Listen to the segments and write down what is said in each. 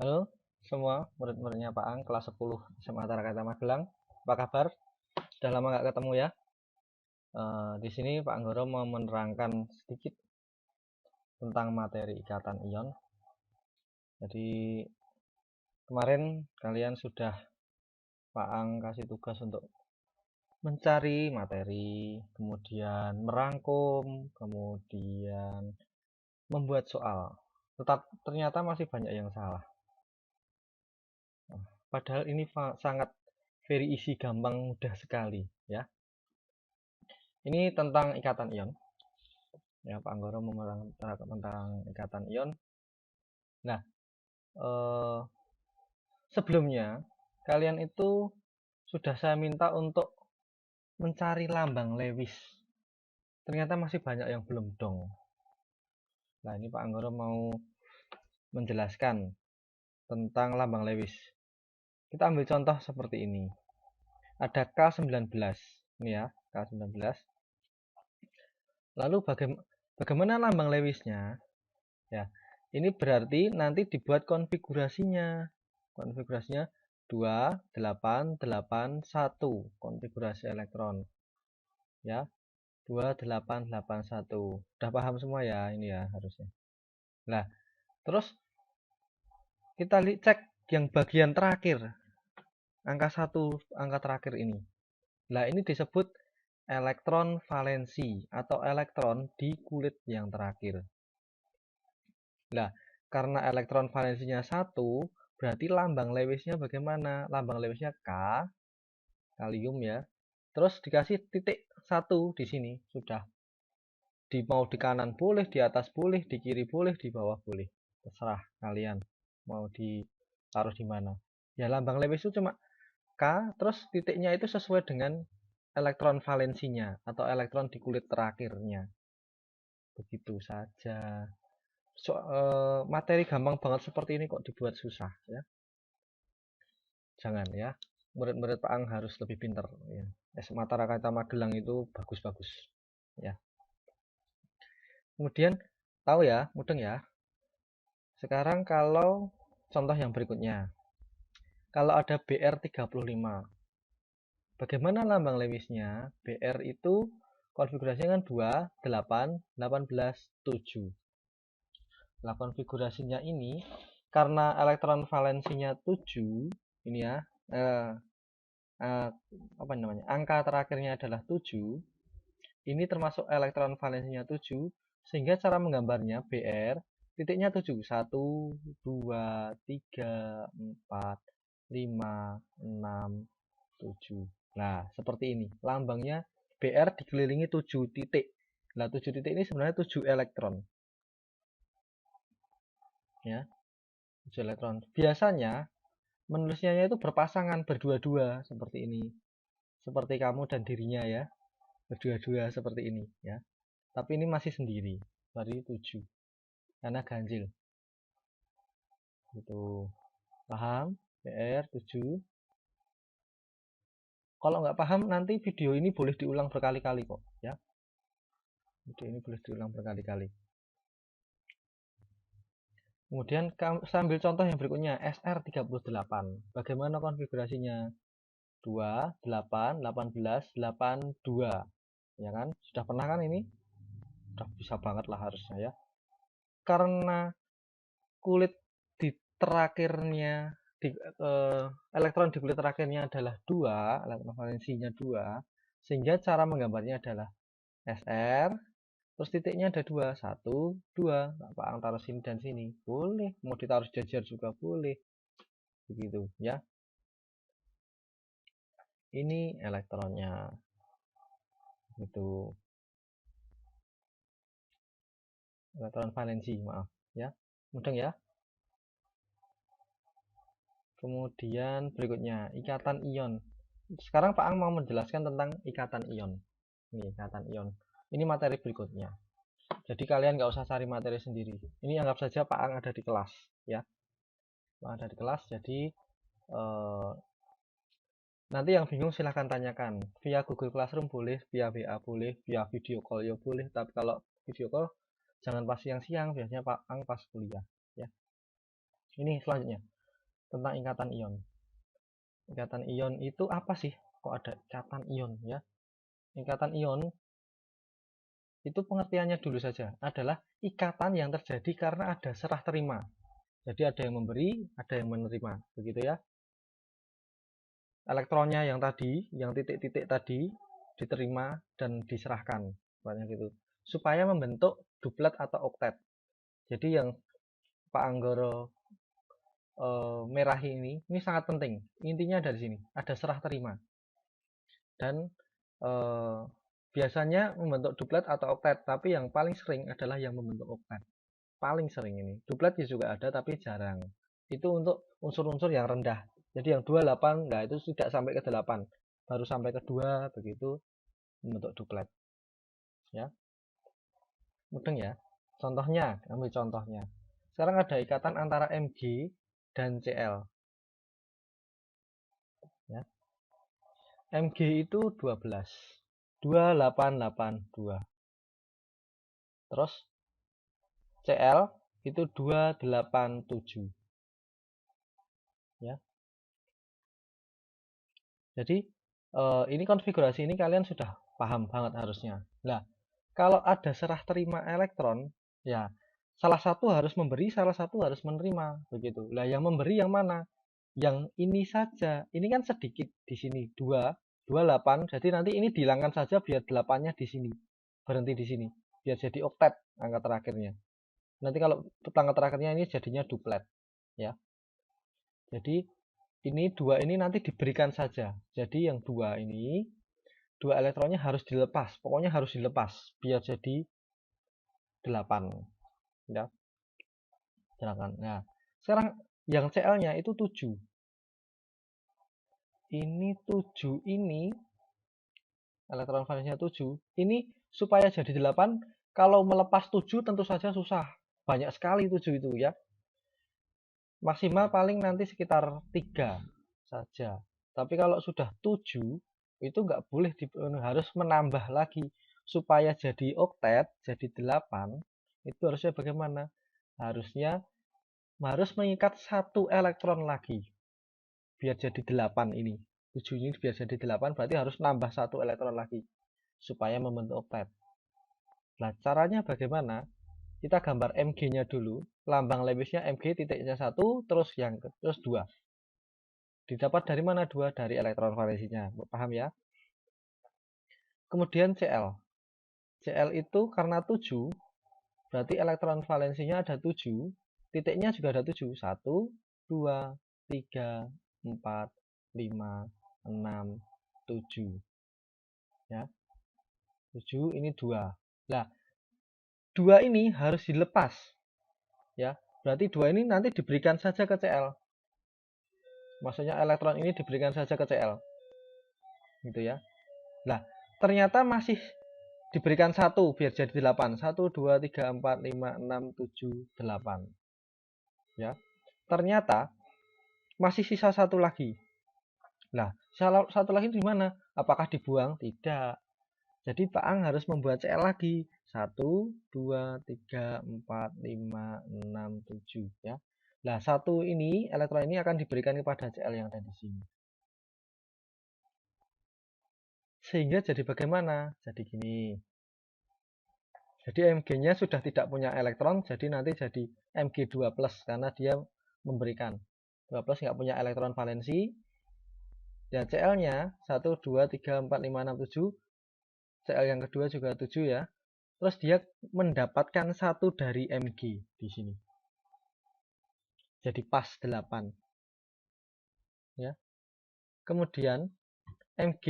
Halo semua murid-muridnya Pak Ang kelas 10 SMA Tarakata Magelang. Apa kabar? Sudah lama nggak ketemu ya. Di sini Pak Anggoro mau menerangkan sedikit tentang materi ikatan ion. Jadi kemarin kalian sudah Pak Ang kasih tugas untuk mencari materi, kemudian merangkum, kemudian membuat soal. Ternyata masih banyak yang salah. Padahal ini sangat very easy, gampang, mudah sekali ya. Ini tentang ikatan ion. Ya, Pak Anggoro menerangkan tentang ikatan ion. Nah, sebelumnya kalian itu sudah saya minta untuk mencari lambang Lewis. Ternyata masih banyak yang belum dong. Nah, ini Pak Anggoro mau menjelaskan tentang lambang Lewis. Kita ambil contoh seperti ini. Ada K19. Ini ya, K19. Lalu bagaimana lambang Lewisnya? Ya, ini berarti nanti dibuat konfigurasinya. Konfigurasinya 2881 konfigurasi elektron. Ya, 2881. Udah paham semua ya ini ya harusnya. Nah, terus kita cek yang bagian terakhir. Angka 1, angka terakhir ini. Nah, ini disebut elektron valensi atau elektron di kulit yang terakhir. Nah, karena elektron valensinya 1, berarti lambang Lewisnya bagaimana? Lambang Lewisnya K, kalium ya. Terus dikasih titik 1 di sini, sudah. Mau di kanan boleh, di atas boleh, di kiri boleh, di bawah boleh. Terserah kalian mau ditaruh di mana. Ya, lambang Lewis itu cuma K, terus titiknya itu sesuai dengan elektron valensinya atau elektron di kulit terakhirnya. Begitu saja. Materi gampang banget seperti ini kok dibuat susah ya. Jangan ya. Murid-murid Pak Ang harus lebih pintar ya. SMA Tarakata Magelang itu bagus-bagus ya. Kemudian tahu ya, mudeng ya. Sekarang kalau contoh yang berikutnya. Kalau ada BR35. Bagaimana lambang Lewisnya? BR itu konfigurasinya kan 2, 8, 18, 7. Nah, konfigurasinya ini karena elektron valensinya 7, ini ya, apa namanya? Angka terakhirnya adalah 7. Ini termasuk elektron valensinya 7, sehingga cara menggambarnya BR titiknya 7. 1, 2, 3, 4, 5, 6, 7. Nah, seperti ini. Lambangnya BR dikelilingi 7 titik. Nah, 7 titik ini sebenarnya 7 elektron. Ya, 7 elektron. Biasanya menulisnya itu berpasangan, berdua-dua seperti ini. Seperti kamu dan dirinya ya. Berdua-dua seperti ini ya. Tapi ini masih sendiri. Berarti 7. Karena ganjil. Gitu. Paham? BR 7. Kalau nggak paham nanti video ini boleh diulang berkali-kali kok ya. Video ini boleh diulang berkali-kali. Kemudian sambil contoh yang berikutnya, SR38. Bagaimana konfigurasinya? 2, 8, 18, 82. Ya kan? Sudah pernah kan ini? Sudah bisa banget lah harusnya ya. Karena kulit di terakhirnya, elektron di kulit terakhirnya adalah 2, elektron valensinya 2, sehingga cara menggambarnya adalah SR, terus titiknya ada 2, 1, 2. Pak Ang taruh sini dan sini. Boleh. Mau ditaruh jajar juga boleh. Begitu ya. Ini elektronnya. Itu elektron valensi, maaf ya. Mudeng ya. Kemudian berikutnya, ikatan ion. Sekarang Pak Ang mau menjelaskan tentang ikatan ion. Ini ikatan ion. Ini materi berikutnya. Jadi kalian nggak usah cari materi sendiri. Ini anggap saja Pak Ang ada di kelas ya. Pak Ang ada di kelas, jadi nanti yang bingung silahkan tanyakan. Via Google Classroom boleh, via WA boleh, via video call ya boleh. Tapi kalau video call jangan pas siang-siang, biasanya Pak Ang pas kuliah. Ya. Ini selanjutnya. tentang ikatan ion. Ikatan ion itu apa sih? Kok ada ikatan ion ya? Ikatan ion itu pengertiannya dulu saja adalah ikatan yang terjadi karena ada serah terima. Jadi ada yang memberi, ada yang menerima, begitu ya. Elektronnya yang tadi, yang titik-titik tadi diterima dan diserahkan, banyak gitu. Supaya membentuk duplet atau oktet. Jadi yang Pak Anggoro merahi ini sangat penting. Intinya dari sini, ada serah terima. Dan biasanya membentuk duplet atau oktet, tapi yang paling sering adalah yang membentuk oktet. Paling sering ini. Duplet juga ada tapi jarang. Itu untuk unsur-unsur yang rendah. Jadi yang 28, nah itu tidak sampai ke 8. Baru sampai ke 2, begitu membentuk duplet. Ya. Mudeng ya. Contohnya, ambil contohnya. Sekarang ada ikatan antara Mg dan Cl. Ya. Mg itu 12. 2882. Terus Cl itu 287. Ya. Jadi ini konfigurasi ini kalian sudah paham banget harusnya. Nah, kalau ada serah terima elektron, ya salah satu harus memberi, salah satu harus menerima, begitu. Lah yang memberi yang mana? Yang ini saja. Ini kan sedikit di sini 2, 28. Jadi nanti ini dihilangkan saja biar 8-nya di sini. Berhenti di sini. Biar jadi oktet angka terakhirnya. Nanti kalau angka terakhirnya ini jadinya duplet, ya. Jadi ini 2 ini nanti diberikan saja. Jadi yang 2 ini, 2 elektronnya harus dilepas. Pokoknya harus dilepas biar jadi 8. Ya. Silakan. Nah, sekarang yang Cl-nya itu 7. Ini 7 ini elektron valensinya 7. Ini supaya jadi 8, kalau melepas 7 tentu saja susah. Banyak sekali 7 itu ya. Maksimal paling nanti sekitar 3 saja. Tapi kalau sudah 7, itu nggak boleh harus menambah lagi. Supaya jadi oktet, jadi 8, itu harusnya bagaimana? Harusnya harus mengikat 1 elektron lagi. Biar jadi 8 ini. 7 ini biar jadi 8, berarti harus nambah 1 elektron lagi. Supaya membentuk oktet. Nah, caranya bagaimana? Kita gambar Mg-nya dulu. Lambang Lewisnya Mg titiknya 1, terus 2. Didapat dari mana 2? Dari elektron valensinya. Paham ya? Kemudian Cl. Cl itu karena 7, berarti elektron valensinya ada 7. Titiknya juga ada 7. 1, 2, 3, 4, 5, 6, 7. Ya. 7 ini 2. Nah, 2 ini harus dilepas. Ya. Berarti 2 ini nanti diberikan saja ke Cl. Maksudnya elektron ini diberikan saja ke Cl. Gitu ya. Nah, ternyata masih diberikan 1 biar jadi 8. 1, 2, 3, 4, 5, 6, 7, 8. Ya. Ternyata masih sisa 1 lagi. Nah, satu lagi di mana? Apakah dibuang? Tidak. Jadi Pak Ang harus membuat Cl lagi. 1, 2, 3, 4, 5, 6, 7. Ya. Nah, 1 ini, elektron ini akan diberikan kepada Cl yang ada di sini. Sehingga jadi bagaimana? Jadi gini. Jadi Mg-nya sudah tidak punya elektron, jadi nanti jadi Mg2+, karena dia memberikan. 2+ nggak punya elektron valensi. Ya Cl-nya 1, 2, 3, 4, 5, 6, 7. Cl yang kedua juga 7 ya. Terus dia mendapatkan 1 dari Mg di sini. Jadi pas 8. Ya. Kemudian Mg,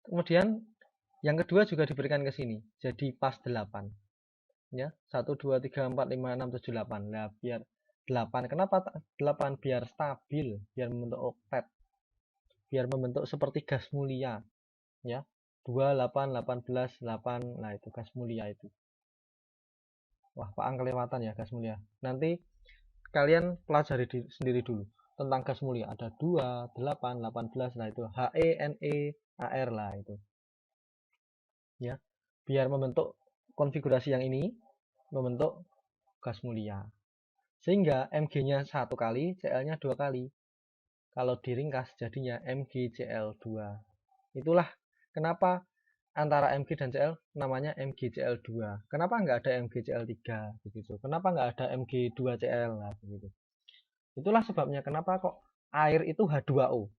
kemudian yang kedua juga diberikan ke sini. Jadi pas 8. Ya, 1, 2, 3, 4, 5, 6, 7, 8. Nah, biar 8. Kenapa 8? Biar stabil, biar membentuk oktet. Biar membentuk seperti gas mulia. Ya, 2, 8, 18, 8. Nah, itu gas mulia itu. Wah, Pak Ang kelewatan ya gas mulia. Nanti kalian pelajari sendiri dulu tentang gas mulia. Ada 2, 8, 18. Nah, itu He, Ne, Ar lah itu. Ya, biar membentuk konfigurasi yang ini, membentuk gas mulia. Sehingga Mg-nya 1 kali, Cl-nya 2 kali. Kalau diringkas jadinya MgCl2. Itulah kenapa antara Mg dan Cl namanya MgCl2. Kenapa nggak ada MgCl3 begitu? Kenapa nggak ada Mg2Cl? Nah, begitu. Itulah sebabnya kenapa kok air itu H2O.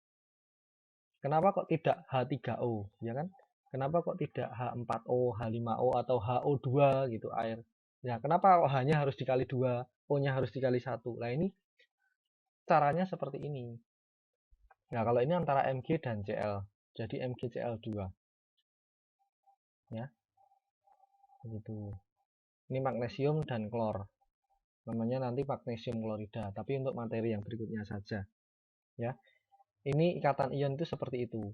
Kenapa kok tidak H3O, ya kan? Kenapa kok tidak H4O, H5O atau HO2 gitu air? Ya, kenapa kok H-nya harus dikali 2, O-nya harus dikali 1? Nah, ini caranya seperti ini. Nah, kalau ini antara Mg dan Cl, jadi MgCl2. Ya. Begitu. Ini magnesium dan klor. Namanya nanti magnesium klorida, tapi untuk materi yang berikutnya saja. Ya. Ini ikatan ion itu seperti itu.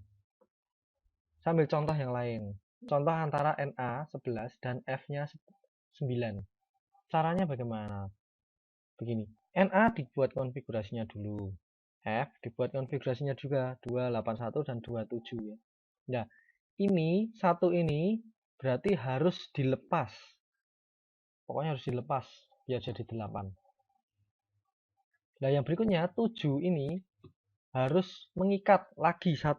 Sambil contoh yang lain. Contoh antara Na11 dan F-nya 9. Caranya bagaimana? Begini. Na dibuat konfigurasinya dulu. F dibuat konfigurasinya juga 281 dan 27 ya. Nah, ini satu ini berarti harus dilepas. Pokoknya harus dilepas biar jadi 8. Nah, yang berikutnya 7 ini harus mengikat lagi 1.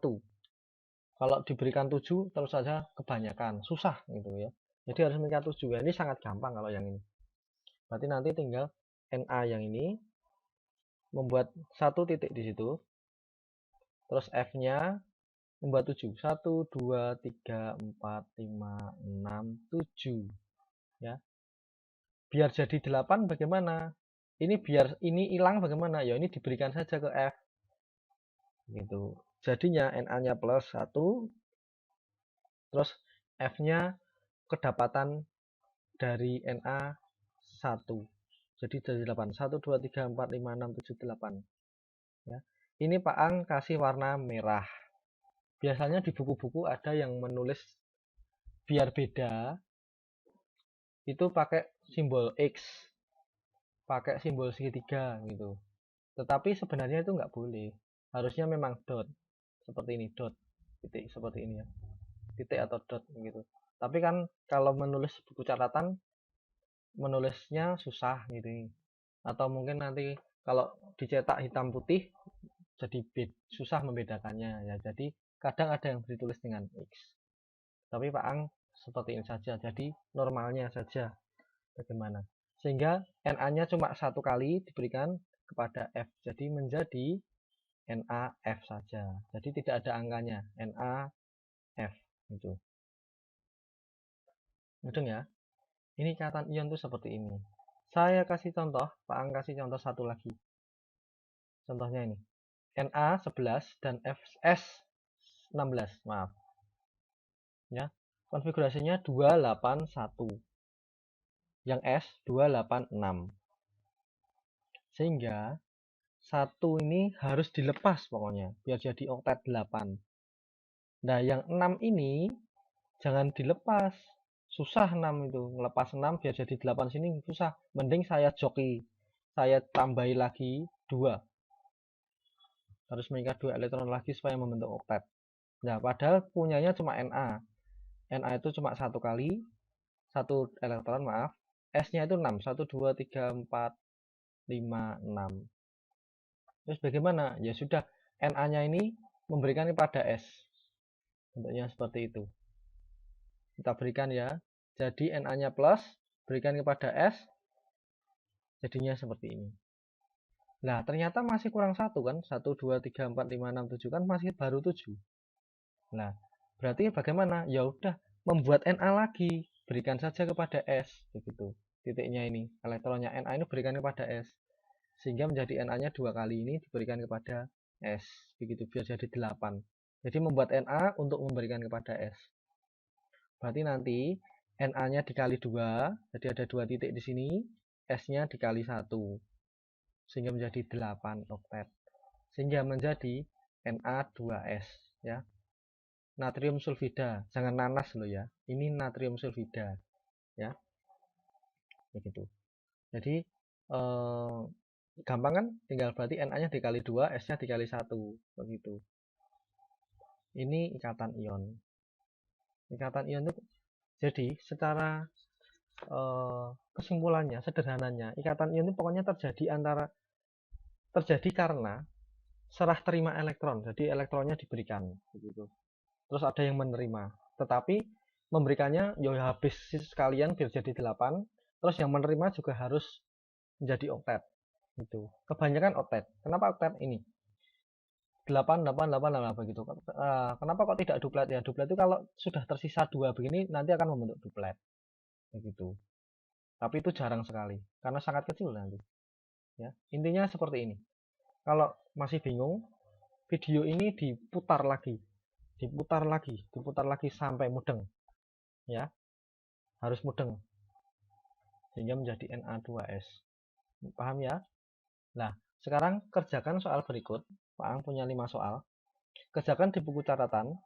Kalau diberikan 7 terus saja kebanyakan, susah gitu ya. Jadi harus mengikat 7. Ini sangat gampang kalau yang ini. Berarti nanti tinggal Na yang ini membuat 1 titik di situ. Terus F-nya membuat 7. 1 2 3 4 5 6 7 ya. Biar jadi 8 bagaimana? Ini biar ini hilang bagaimana? Ya ini diberikan saja ke F. Gitu. Jadinya Na-nya plus 1, terus F-nya kedapatan dari Na 1. Jadi dari 8. 1, 2, 3, 4, 5, 6, 7, 8. Ya. Ini Pak Ang kasih warna merah. Biasanya di buku-buku ada yang menulis biar beda, itu pakai simbol X, pakai simbol segitiga gitu. Tetapi sebenarnya itu nggak boleh. Harusnya memang dot. Seperti ini, dot. Titik seperti ini ya. Titik atau dot gitu. Tapi kan kalau menulis buku catatan menulisnya susah gitu. Atau mungkin nanti kalau dicetak hitam putih jadi susah membedakannya ya. Jadi kadang ada yang ditulis dengan X. Tapi Pak Ang seperti ini saja. Jadi normalnya saja bagaimana. Sehingga Na-nya cuma 1 kali diberikan kepada F. Jadi menjadi NaF saja. Jadi tidak ada angkanya. NaF gitu. Mudeng ya? Ini ikatan ion tuh seperti ini. Saya kasih contoh, Pak Ang kasih contoh satu lagi. Contohnya ini. Na11 dan Fs16, maaf. Ya. Konfigurasinya 281. Yang S 286. Sehingga satu ini harus dilepas pokoknya biar jadi oktet 8. Nah, yang 6 ini jangan dilepas. Susah 6 itu. Ngelepas 6 biar jadi 8 sini susah. Mending saya joki. Saya tambahi lagi 2. Harus mengikat 2 elektron lagi supaya membentuk oktet. Nah, padahal punyanya cuma Na. Na itu cuma 1 kali. 1 elektron, maaf. S-nya itu 6. 1, 2, 3, 4, 5, 6. Terus bagaimana? Ya sudah. Na-nya ini memberikan kepada S. Bentuknya seperti itu. Kita berikan ya. Jadi Na-nya plus, berikan kepada S. Jadinya seperti ini. Nah, ternyata masih kurang 1 kan? 1, 2, 3, 4, 5, 6, 7 kan masih baru 7. Nah, berarti bagaimana? Ya udah, membuat Na lagi. Berikan saja kepada S. Begitu. Titiknya ini. Elektronnya Na ini berikan kepada S. Sehingga menjadi Na-nya 2 kali ini diberikan kepada S. Begitu, biar jadi 8. Jadi membuat Na untuk memberikan kepada S. Berarti nanti Na-nya dikali 2, jadi ada 2 titik di sini, S-nya dikali 1. Sehingga menjadi 8 oktet. Sehingga menjadi Na2S ya. Natrium sulfida, jangan nanas loh ya. Ini natrium sulfida ya. Begitu. Jadi gampang kan? Tinggal berarti Na-nya dikali 2, S-nya dikali 1 begitu. Ini ikatan ion. Ikatan ion itu jadi secara kesimpulannya, sederhananya, ikatan ion ini pokoknya terjadi karena serah terima elektron. Jadi elektronnya diberikan begitu. Terus ada yang menerima. Tetapi memberikannya ya habis sekalian biar jadi 8. Terus yang menerima juga harus menjadi oktet. Gitu. Kebanyakan oktet. Kenapa oktet ini? 8, 8, 8, 8 begitu. Kenapa kok tidak duplet ya? Duplet itu kalau sudah tersisa 2 begini nanti akan membentuk duplet. Begitu. Tapi itu jarang sekali karena sangat kecil nanti. Ya, intinya seperti ini. Kalau masih bingung, video ini diputar lagi, diputar lagi sampai mudeng. Ya, harus mudeng sehingga menjadi Na2S. Paham ya? Nah, sekarang kerjakan soal berikut. Pak Ang punya 5 soal. Kerjakan di buku catatan,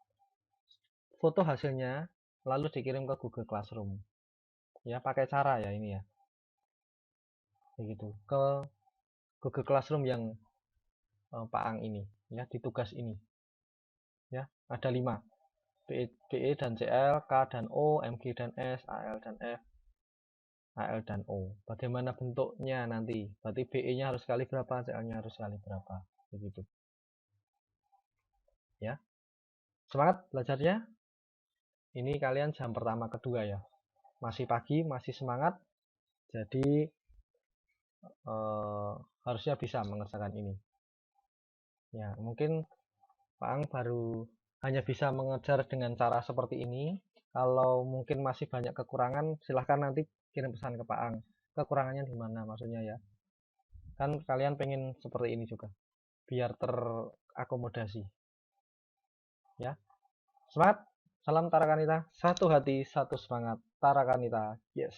foto hasilnya, lalu dikirim ke Google Classroom. Ya, pakai cara ya ini ya. Begitu. Ke Google Classroom yang Pak Ang ini, ya, di tugas ini. Ya, ada 5. BE dan CL, K dan O, MG dan S, AL dan F, AL dan O. Bagaimana bentuknya nanti? Berarti BE-nya harus kali berapa, CL-nya harus kali berapa. Begitu. Ya. Semangat belajarnya. Ini kalian jam pertama kedua ya. Masih pagi, masih semangat. Jadi harusnya bisa mengerjakan ini. Ya, mungkin Pak Ang baru hanya bisa mengejar dengan cara seperti ini. Kalau mungkin masih banyak kekurangan, silahkan nanti kirim pesan ke Pak Ang. Kekurangannya di mana maksudnya ya? Kan kalian pengen seperti ini juga, biar terakomodasi. Ya, semangat. Salam Tarakanita. Satu hati, satu semangat. Tarakanita. Yes.